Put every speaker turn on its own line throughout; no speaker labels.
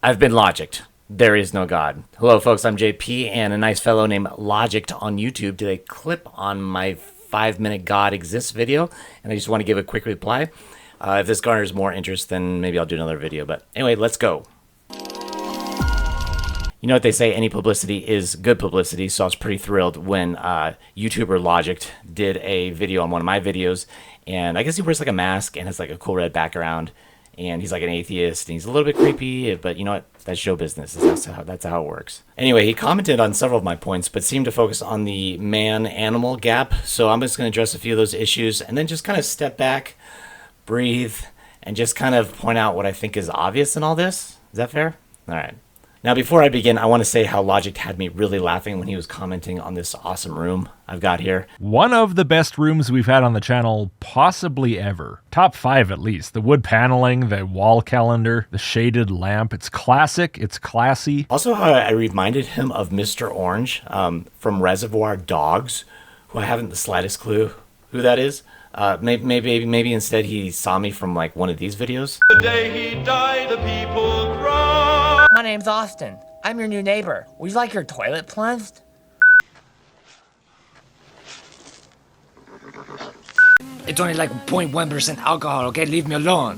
I've been Logicked. There is no God. Hello, folks. I'm JP, and a nice fellow named Logicked on YouTube did a clip on my 5-minute God exists video, and I just want to give a quick reply. If this garners more interest, then maybe I'll do another video. But anyway, let's go. You know what they say, any publicity is good publicity, so I was pretty thrilled when YouTuber Logicked did a video on one of my videos, and I guess he wears like a mask and has like a cool red background, and he's like an atheist, and he's a little bit creepy, but you know what, that's show business, that's how it works. Anyway, he commented on several of my points, but seemed to focus on the man-animal gap, so I'm just going to address a few of those issues, and then just kind of step back, breathe, and just kind of point out what I think is obvious in all this. Is that fair? All right. Now, before I begin, I want to say how Logicked had me really laughing when he was commenting on this awesome room I've got here.
One of the best rooms we've had on the channel, possibly ever. Top 5 at least. The wood paneling, the wall calendar, the shaded lamp. It's classic, it's classy.
Also, how I reminded him of Mr. Orange from Reservoir Dogs, who I haven't the slightest clue who that is. Maybe instead he saw me from like one of these videos.
The day he died, the people cried.
My name's Austin. I'm your new neighbor. Would you like your toilet plunged? It's only like 0.1% alcohol, okay? Leave me alone.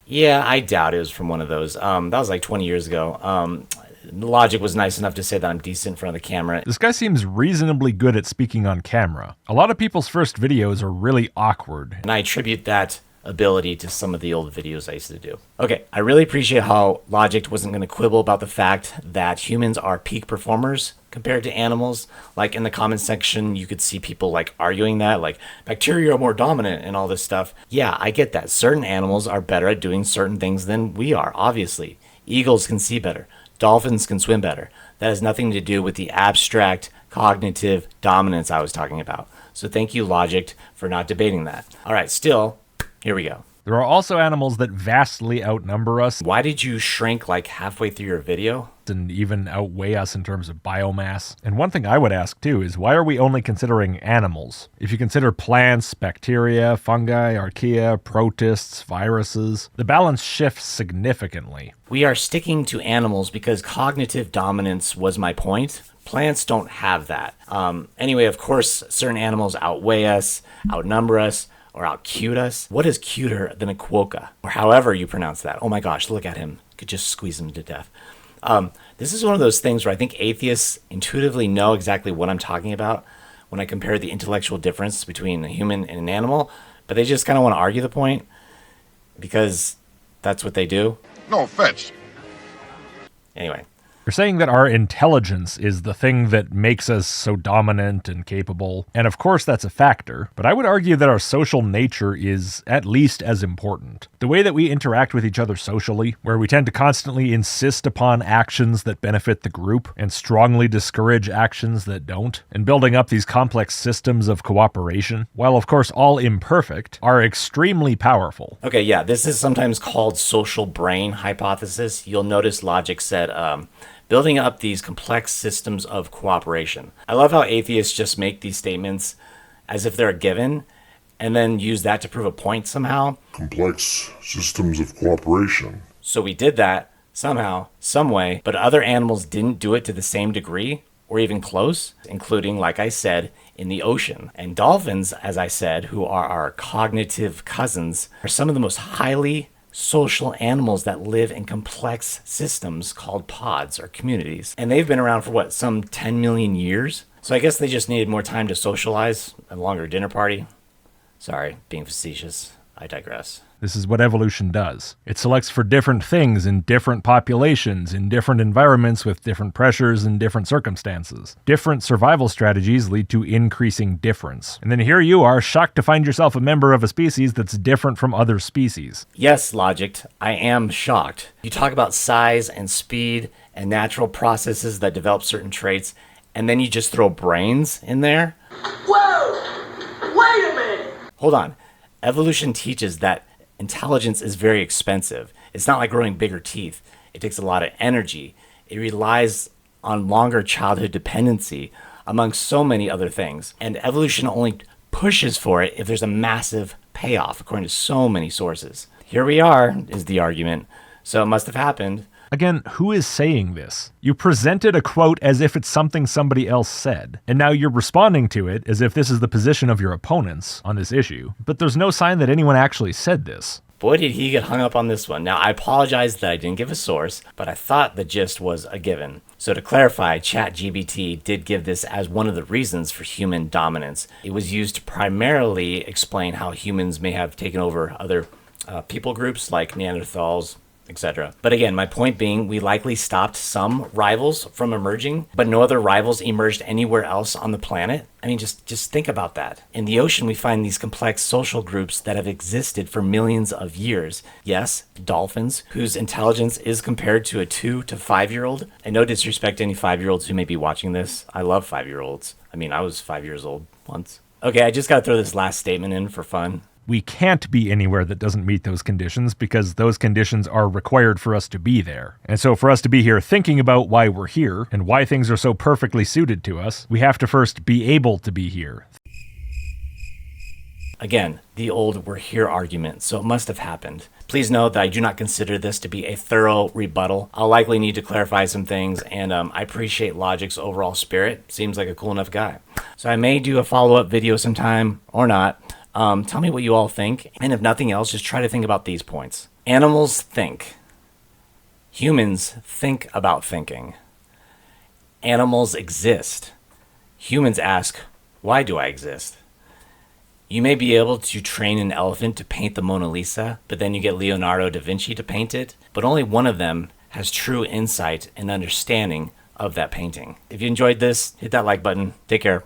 Yeah, I doubt it was from one of those. That was like 20 years ago. Logic was nice enough to say that I'm decent in front of the camera.
This guy seems reasonably good at speaking on camera. A lot of people's first videos are really awkward.
And I attribute that ability to some of the old videos I used to do. Okay, I really appreciate how Logicked wasn't going to quibble about the fact that humans are peak performers compared to animals. Like in the comment section, you could see people like arguing that, like bacteria are more dominant and all this stuff. Yeah, I get that. Certain animals are better at doing certain things than we are, obviously. Eagles can see better. Dolphins can swim better. That has nothing to do with the abstract cognitive dominance I was talking about. So thank you, Logicked, for not debating that. All right, still, here we go.
There are also animals that vastly outnumber us.
Why did you shrink like halfway through your video?
And even outweigh us in terms of biomass. And one thing I would ask too is, why are we only considering animals? If you consider plants, bacteria, fungi, archaea, protists, viruses, the balance shifts significantly.
We are sticking to animals because cognitive dominance was my point. Plants don't have that. Anyway, of course, certain animals outweigh us, outnumber us, or out-cute us. What is cuter than a quokka? Or however you pronounce that. Oh my gosh, look at him. Could just squeeze him to death. This is one of those things where I think atheists intuitively know exactly what I'm talking about when I compare the intellectual difference between a human and an animal, but they just kind of want to argue the point because that's what they do.
No offense.
Anyway.
You're saying that our intelligence is the thing that makes us so dominant and capable, and of course that's a factor, but I would argue that our social nature is at least as important. The way that we interact with each other socially, where we tend to constantly insist upon actions that benefit the group, and strongly discourage actions that don't, and building up these complex systems of cooperation, while of course all imperfect, are extremely powerful.
Okay, yeah, this is sometimes called social brain hypothesis. You'll notice Logic said, building up these complex systems of cooperation. I love how atheists just make these statements as if they're a given and then use that to prove a point somehow.
Complex systems of cooperation.
So we did that somehow, some way, but other animals didn't do it to the same degree or even close, including, like I said, in the ocean. And dolphins, as I said, who are our cognitive cousins, are some of the most highly social animals that live in complex systems called pods or communities. And they've been around for what, some 10 million years? So I guess they just needed more time to socialize, a longer dinner party. Sorry, being facetious. I digress.
This is what evolution does. It selects for different things in different populations, in different environments with different pressures and different circumstances. Different survival strategies lead to increasing difference. And then here you are, shocked to find yourself a member of a species that's different from other species.
Yes, Logicked, I am shocked. You talk about size and speed and natural processes that develop certain traits, and then you just throw brains in there?
Whoa! Wait a minute!
Hold on. Evolution teaches that intelligence is very expensive. It's not like growing bigger teeth. It takes a lot of energy. It relies on longer childhood dependency, among so many other things. And evolution only pushes for it if there's a massive payoff, according to so many sources. Here we are, is the argument. So it must have happened.
Again, who is saying this? You presented a quote as if it's something somebody else said, and now you're responding to it as if this is the position of your opponents on this issue, but there's no sign that anyone actually said this.
Boy, did he get hung up on this one. Now, I apologize that I didn't give a source, but I thought the gist was a given. So to clarify, ChatGPT did give this as one of the reasons for human dominance. It was used to primarily explain how humans may have taken over other people groups like Neanderthals, etc. But again, my point being, we likely stopped some rivals from emerging, but no other rivals emerged anywhere else on the planet. I mean, just think about that. In the ocean, we find these complex social groups that have existed for millions of years. Yes, dolphins, whose intelligence is compared to a 2 to 5-year-old. And no disrespect to any 5-year-olds who may be watching this. I love 5-year-olds. I mean, I was 5 years old once. Okay, I just gotta throw this last statement in for fun.
We can't be anywhere that doesn't meet those conditions because those conditions are required for us to be there. And so for us to be here thinking about why we're here and why things are so perfectly suited to us, we have to first be able to be here.
Again, the old "we're here" argument, so it must have happened. Please note that I do not consider this to be a thorough rebuttal. I'll likely need to clarify some things, and I appreciate Logick's overall spirit. Seems like a cool enough guy. So I may do a follow-up video sometime, or not. Tell me what you all think, and if nothing else, just try to think about these points. Animals think. Humans think about thinking. Animals exist. Humans ask, why do I exist? You may be able to train an elephant to paint the Mona Lisa, but then you get Leonardo da Vinci to paint it, but only one of them has true insight and understanding of that painting. If you enjoyed this, hit that like button. Take care.